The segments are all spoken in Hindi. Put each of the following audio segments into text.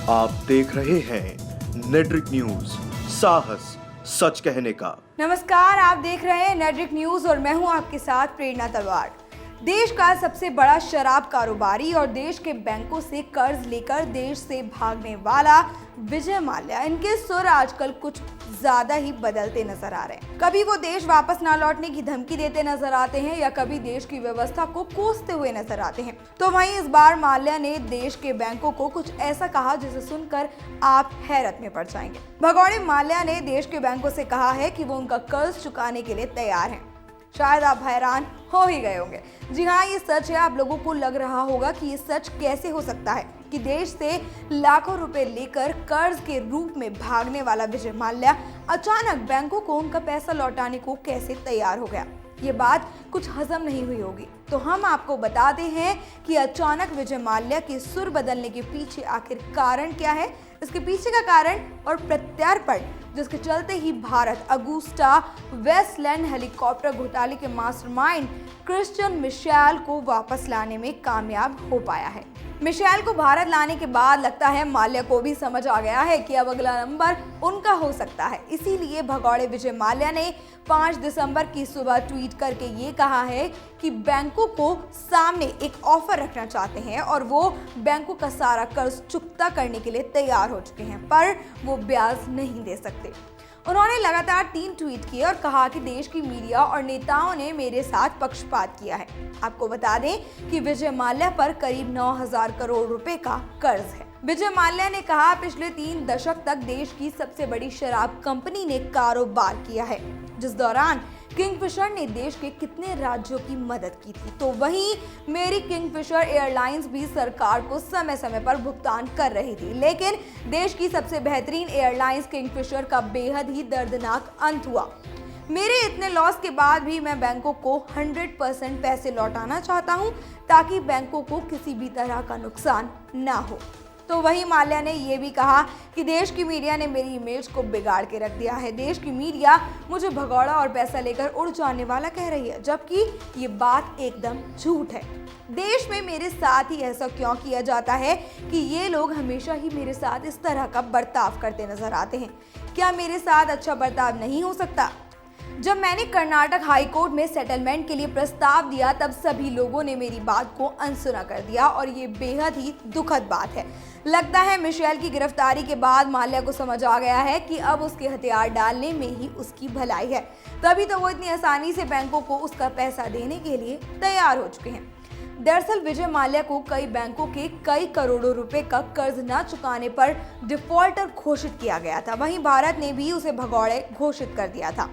आप देख रहे हैं नेट्रिक न्यूज, साहस सच कहने का। नमस्कार, आप देख रहे हैं नेट्रिक न्यूज और मैं हूं आपके साथ प्रेरणा तलवार। देश का सबसे बड़ा शराब कारोबारी और देश के बैंकों से कर्ज लेकर देश से भागने वाला विजय माल्या, इनके सुर आजकल कुछ ज्यादा ही बदलते नजर आ रहे हैं। कभी वो देश वापस ना लौटने की धमकी देते नजर आते हैं या कभी देश की व्यवस्था को कोसते हुए नजर आते हैं। तो वहीं इस बार माल्या ने देश के बैंकों को कुछ ऐसा कहा जिसे सुनकर आप हैरत में पड़ जाएंगे। भगोड़े माल्या ने देश के बैंकों से कहा है कि वो उनका कर्ज चुकाने के लिए तैयार हैं। शायद आप हैरान हो ही गए होंगे। जी हाँ, ये सच है। आप लोगों को लग रहा होगा कि ये सच कैसे हो सकता है कि देश से लाखों रुपए लेकर कर्ज के रूप में भागने वाला विजय माल्या अचानक बैंकों को उनका पैसा लौटाने को कैसे तैयार हो गया। ये बात कुछ हजम नहीं हुई होगी, तो हम आपको बताते हैं कि अचानक विजय माल्या के सुर बदलने के पीछे आखिर कारण क्या है, इसके पीछे का कारण और प्रत्यार्पण जिसके चलते ही भारत अगुस्टा वेस्टलैंड हेलीकॉप्टर घोटाले के मास्टरमाइंड क्रिश्चियन मिशेल को वापस लाने में कामयाब हो पाया है। मिशेल को भारत लाने के बाद लगता है माल्या को भी समझ आ गया है कि अब अगला नंबर उनका हो सकता है। इसीलिए भगोड़े विजय माल्या ने 5 दिसंबर की सुबह ट्वीट करके ये कहा है कि बैंकों को सामने एक ऑफर रखना चाहते हैं और वो बैंकों का सारा कर्ज चुकता करने के लिए तैयार हो चुके हैं, पर वो ब्याज नहीं दे सकते। उन्होंने लगातार 3 ट्वीट किए और कहा कि देश की मीडिया और नेताओं ने मेरे साथ पक्षपात किया है। आपको बता दें कि विजय माल्या पर करीब 9,000 करोड़ रुपए का कर्ज है। विजय माल्या ने कहा, पिछले 3 दशक तक देश की सबसे बड़ी शराब कंपनी ने कारोबार किया है, जिस दौरान किंगफिशर ने देश के कितने राज्यों की मदद की थी। तो वहीं मेरी किंगफिशर एयरलाइंस भी सरकार को समय समय पर भुगतान कर रही थी, लेकिन देश की सबसे बेहतरीन एयरलाइंस किंगफिशर का बेहद ही दर्दनाक अंत हुआ। मेरे इतने लॉस के बाद भी मैं बैंकों को 100% पैसे लौटाना चाहता हूं ताकि बैंकों को किसी भी तरह का नुकसान ना हो। तो वहीं माल्या ने यह भी कहा कि देश की मीडिया ने मेरी इमेज को बिगाड़ के रख दिया है। देश की मीडिया मुझे भगौड़ा और पैसा लेकर उड़ जाने वाला कह रही है, जबकि ये बात एकदम झूठ है। देश में मेरे साथ ही ऐसा क्यों किया जाता है कि ये लोग हमेशा ही मेरे साथ इस तरह का बर्ताव करते नजर आते हैं। क्या मेरे साथ अच्छा बर्ताव नहीं हो सकता? जब मैंने कर्नाटक हाई कोर्ट में सेटलमेंट के लिए प्रस्ताव दिया, तब सभी लोगों ने मेरी बात को अनसुना कर दिया और ये बेहद ही दुखद बात है। लगता है मिशेल की गिरफ्तारी के बाद माल्या को समझ आ गया है कि अब उसके हथियार डालने में ही उसकी भलाई है। तभी तो वो इतनी आसानी से बैंकों को उसका पैसा देने के लिए तैयार हो चुके हैं। दरअसल विजय माल्या को कई बैंकों के कई करोड़ों रुपए का कर्ज न चुकाने पर डिफॉल्टर घोषित किया गया था। वहीं भारत ने भी उसे भगौड़े घोषित कर दिया था,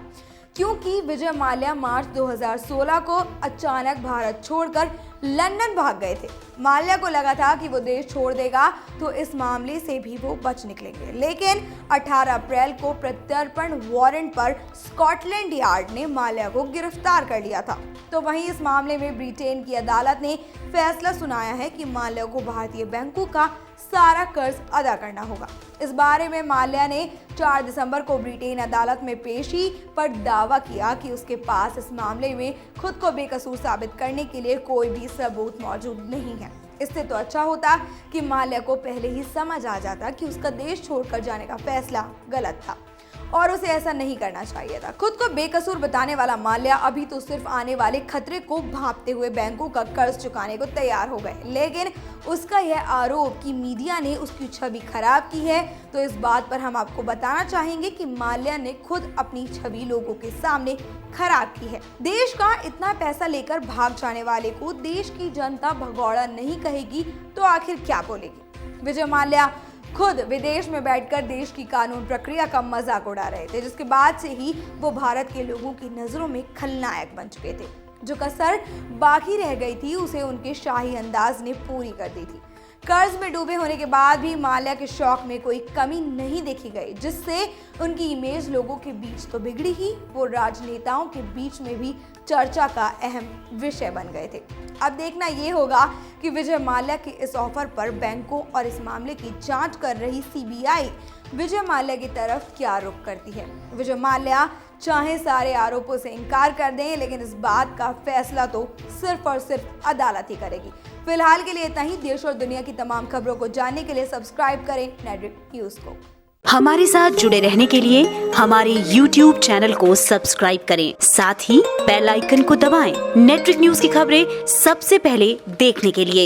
क्योंकि विजय माल्या मार्च 2016 को अचानक भारत छोड़कर लंदन भाग गए थे। माल्या को लगा था कि वो देश छोड़ देगा तो इस मामले से भी वो बच निकलेंगे, लेकिन 18 अप्रैल को प्रत्यर्पण वारंट पर स्कॉटलैंड यार्ड ने माल्या को गिरफ्तार कर लिया था। तो वहीं इस मामले में ब्रिटेन की अदालत ने फैसला सुनाया है कि माल्या को भारतीय बैंकों का सारा कर्ज अदा करना होगा। इस बारे में माल्या ने 4 दिसंबर को ब्रिटेन अदालत में पेशी पर दावा किया कि उसके पास इस मामले में खुद को बेकसूर साबित करने के लिए कोई भी सबूत मौजूद नहीं है। इससे तो अच्छा होता कि माल्या को पहले ही समझ आ जाता कि उसका देश छोड़कर जाने का फैसला गलत था और उसे ऐसा नहीं करना चाहिए था। खुद को बेकसूर बताने वाला माल्या अभी तो सिर्फ आने वाले खतरे को भांपते हुए बैंकों का कर्ज चुकाने को तैयार हो गए, लेकिन उसका यह आरोप कि मीडिया ने उसकी छवि खराब की है, तो इस बात पर हम आपको बताना चाहेंगे कि माल्या ने खुद अपनी छवि लोगों के सामने खराब की है। देश का इतना पैसा लेकर भाग जाने वाले को देश की जनता भगौड़ा नहीं कहेगी तो आखिर क्या बोलेगी? विजय माल्या खुद विदेश में बैठकर देश की कानून प्रक्रिया का मजाक उड़ा रहे थे, जिसके बाद से ही वो भारत के लोगों की नजरों में खलनायक बन चुके थे। जो कसर बाकी रह गई थी उसे उनके शाही अंदाज ने पूरी कर दी थी। कर्ज में डूबे होने के बाद भी माल्या के शौक में कोई कमी नहीं देखी गई, जिससे उनकी इमेज लोगों के बीच तो बिगड़ी ही, वो राजनेताओं के बीच में भी चर्चा का अहम विषय बन गए थे। अब देखना ये होगा कि विजय माल्या के इस ऑफर पर बैंकों और इस मामले की जांच कर रही सीबीआई विजय माल्या की तरफ क्या रुख करती है। विजय माल्या चाहे सारे आरोपों से इनकार कर दें, लेकिन इस बात का फैसला तो सिर्फ और सिर्फ अदालत ही करेगी। फिलहाल के लिए इतना ही। देश और दुनिया की तमाम खबरों को जानने के लिए सब्सक्राइब करें नेटवर्क न्यूज को। हमारे साथ जुड़े रहने के लिए हमारे YouTube चैनल को सब्सक्राइब करें, साथ ही बेल आइकन को दबाएं। नेटवर्क न्यूज की खबरें सबसे पहले देखने के लिए।